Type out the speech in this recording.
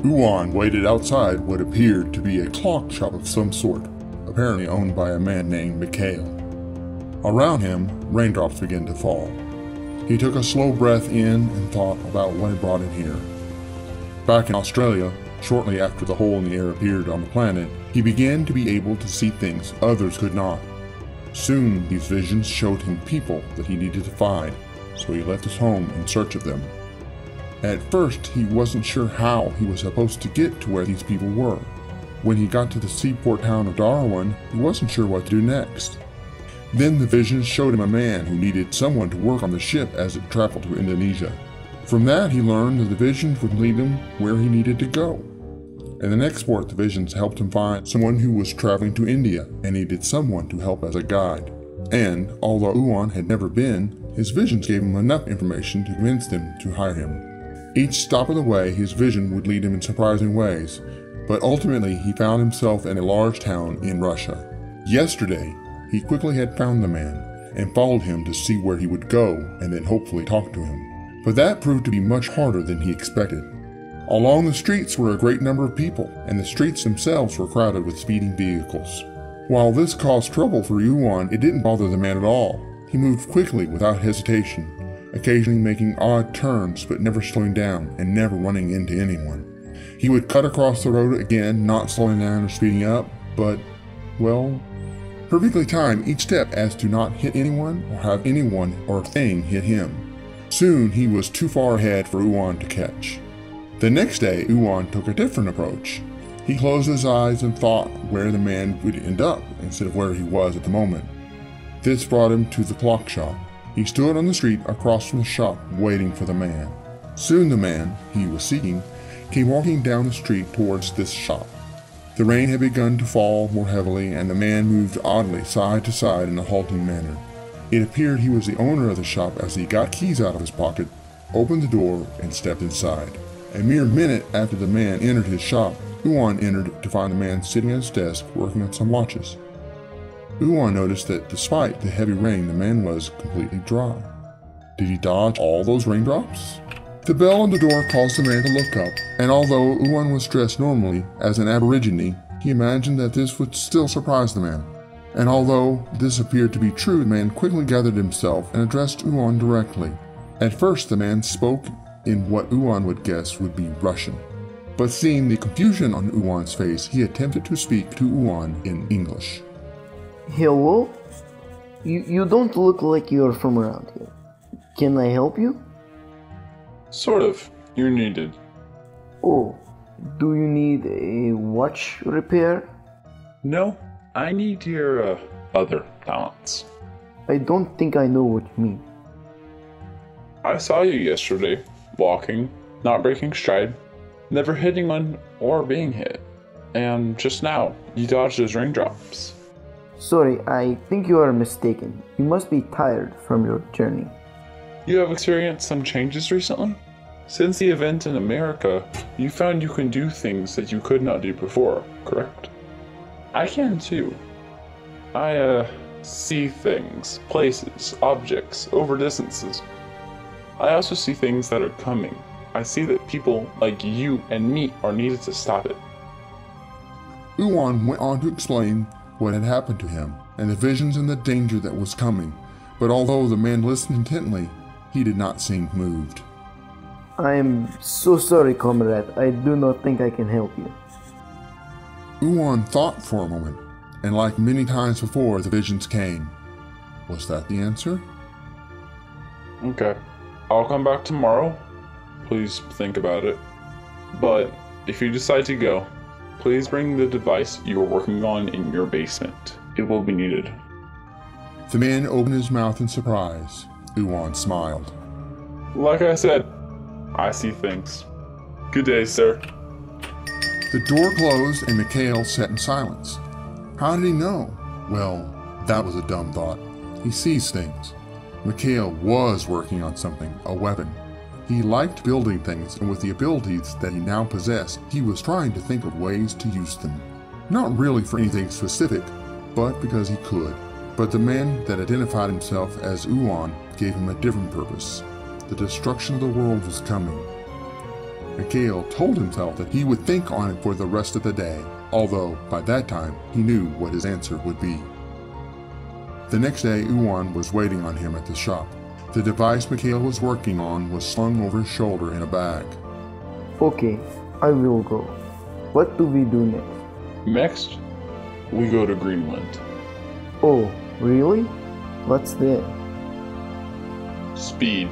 Uwan waited outside what appeared to be a clock shop of some sort, apparently owned by a man named Mikhail. Around him, raindrops began to fall. He took a slow breath in and thought about what had brought him here. Back in Australia, shortly after the hole in the air appeared on the planet, he began to be able to see things others could not. Soon, these visions showed him people that he needed to find, so he left his home in search of them. At first, he wasn't sure how he was supposed to get to where these people were. When he got to the seaport town of Darwin, he wasn't sure what to do next. Then the visions showed him a man who needed someone to work on the ship as it traveled to Indonesia. From that, he learned that the visions would lead him where he needed to go. In the next port, the visions helped him find someone who was traveling to India and needed someone to help as a guide. And, although Uwan had never been, his visions gave him enough information to convince them to hire him. Each stop of the way, his vision would lead him in surprising ways, but ultimately he found himself in a large town in Russia. Yesterday, he quickly had found the man and followed him to see where he would go and then hopefully talk to him. But that proved to be much harder than he expected. Along the streets were a great number of people, and the streets themselves were crowded with speeding vehicles. While this caused trouble for Uwan, it didn't bother the man at all. He moved quickly without hesitation, occasionally making odd turns but never slowing down and never running into anyone. He would cut across the road again, not slowing down or speeding up, but, well, perfectly timed each step as to not hit anyone or have anyone or thing hit him. Soon he was too far ahead for Uwan to catch. The next day, Uwan took a different approach. He closed his eyes and thought where the man would end up instead of where he was at the moment. This brought him to the clock shop. He stood on the street across from the shop waiting for the man. Soon the man he was seeking came walking down the street towards this shop. The rain had begun to fall more heavily, and the man moved oddly side to side in a halting manner. It appeared he was the owner of the shop as he got keys out of his pocket, opened the door, and stepped inside. A mere minute after the man entered his shop, Uwan entered to find the man sitting at his desk working on some watches. Uwan noticed that despite the heavy rain, the man was completely dry. Did he dodge all those raindrops? The bell on the door caused the man to look up, and although Uwan was dressed normally as an aborigine, he imagined that this would still surprise the man. And although this appeared to be true, the man quickly gathered himself and addressed Uwan directly. At first, the man spoke in what Uwan would guess would be Russian. But seeing the confusion on Uwan's face, he attempted to speak to Uwan in English. Hello? You don't look like you're from around here. Can I help you? Sort of. You're needed. Oh, do you need a watch repair? No, I need your, other talents. I don't think I know what you mean. I saw you yesterday, walking, not breaking stride, never hitting one or being hit. And just now, you dodged those raindrops. Sorry, I think you are mistaken. You must be tired from your journey. You have experienced some changes recently? Since the event in America, you found you can do things that you could not do before, correct? I can too. I, see things, places, objects, over distances. I also see things that are coming. I see that people like you and me are needed to stop it. Uwan went on to explain what had happened to him, and the visions and the danger that was coming, but although the man listened intently, he did not seem moved. I am so sorry, comrade. I do not think I can help you. Uwan thought for a moment, and like many times before, the visions came. Was that the answer? Okay. I'll come back tomorrow. Please think about it. But if you decide to go, please bring the device you are working on in your basement. It will be needed. The man opened his mouth in surprise. Uwan smiled. Like I said, I see things. Good day, sir. The door closed and Mikhail sat in silence. How did he know? Well, that was a dumb thought. He sees things. Mikhail was working on something, a weapon. He liked building things, and with the abilities that he now possessed, he was trying to think of ways to use them. Not really for anything specific, but because he could. But the man that identified himself as Uwan gave him a different purpose. The destruction of the world was coming. Mikhail told himself that he would think on it for the rest of the day, although by that time he knew what his answer would be. The next day, Uwan was waiting on him at the shop. The device Mikhail was working on was slung over his shoulder in a bag. Okay, I will go. What do we do next? Next, we go to Greenland. Oh, really? What's that? Speed.